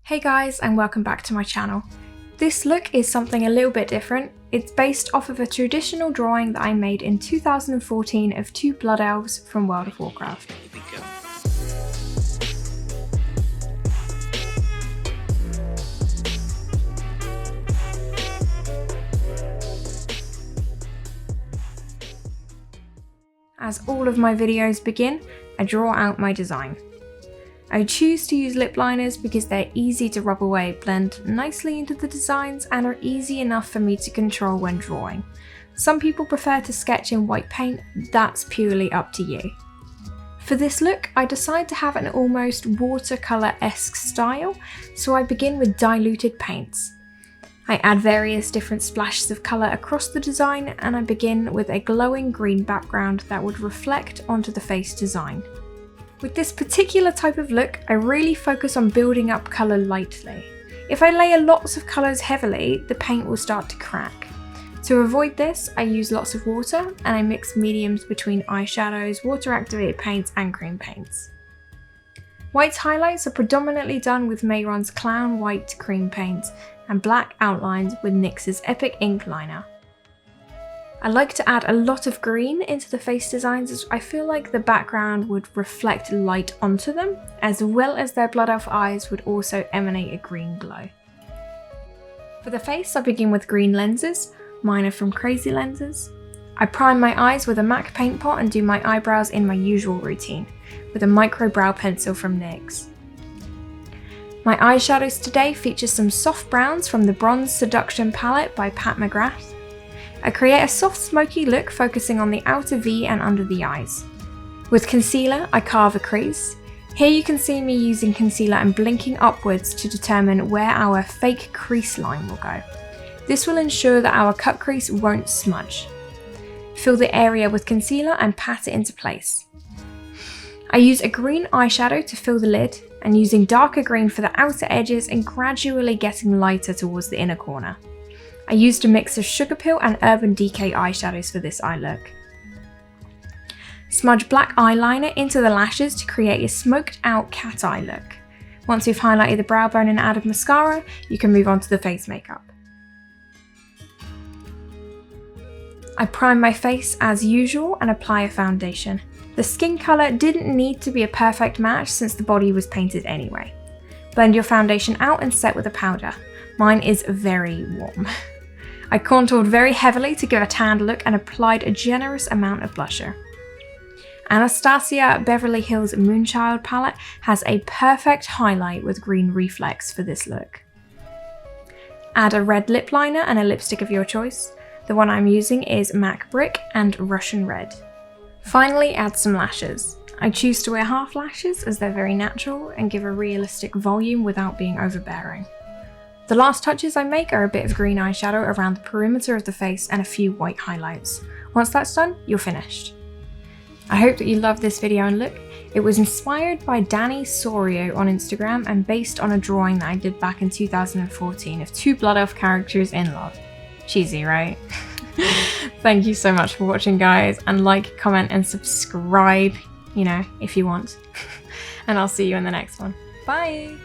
Hey guys, and welcome back to my channel. This look is something a little bit different. It's based off of a traditional drawing that I made in 2014 of two blood elves from World of Warcraft. As all of my videos begin, I draw out my design. I choose to use lip liners because they're easy to rub away, blend nicely into the designs, and are easy enough for me to control when drawing. Some people prefer to sketch in white paint, that's purely up to you. For this look, I decide to have an almost watercolour-esque style, so I begin with diluted paints. I add various different splashes of colour across the design, and I begin with a glowing green background that would reflect onto the face design. With this particular type of look, I really focus on building up colour lightly. If I layer lots of colours heavily, the paint will start to crack. To avoid this, I use lots of water and I mix mediums between eyeshadows, water activated paints and cream paints. White highlights are predominantly done with Mayron's Clown White cream paint and black outlines with NYX's Epic ink liner. I like to add a lot of green into the face designs as I feel like the background would reflect light onto them, as well as their blood elf eyes would also emanate a green glow. For the face, I begin with green lenses, mine are from Crazy Lenses. I prime my eyes with a MAC paint pot and do my eyebrows in my usual routine, with a micro brow pencil from NYX. My eyeshadows today feature some soft browns from the Bronze Seduction palette by Pat McGrath. I create a soft smoky look focusing on the outer V and under the eyes. With concealer, I carve a crease. Here you can see me using concealer and blinking upwards to determine where our fake crease line will go. This will ensure that our cut crease won't smudge. Fill the area with concealer and pat it into place. I use a green eyeshadow to fill the lid and using darker green for the outer edges and gradually getting lighter towards the inner corner. I used a mix of Sugar Pill and Urban Decay eyeshadows for this eye look. Smudge black eyeliner into the lashes to create a smoked out cat eye look. Once you've highlighted the brow bone and added mascara, you can move on to the face makeup. I prime my face as usual and apply a foundation. The skin colour didn't need to be a perfect match since the body was painted anyway. Blend your foundation out and set with a powder. Mine is very warm. I contoured very heavily to give a tanned look and applied a generous amount of blusher. Anastasia Beverly Hills Moonchild palette has a perfect highlight with green reflex for this look. Add a red lip liner and a lipstick of your choice. The one I'm using is MAC Brick and Russian Red. Finally, add some lashes. I choose to wear half lashes as they're very natural and give a realistic volume without being overbearing. The last touches I make are a bit of green eyeshadow around the perimeter of the face and a few white highlights. Once that's done, you're finished. I hope that you loved this video and look. It was inspired by Danny Sorio on Instagram and based on a drawing that I did back in 2014 of two blood elf characters in love. Cheesy, right? Thank you so much for watching, guys, and like, comment and subscribe, if you want. And I'll see you in the next one. Bye!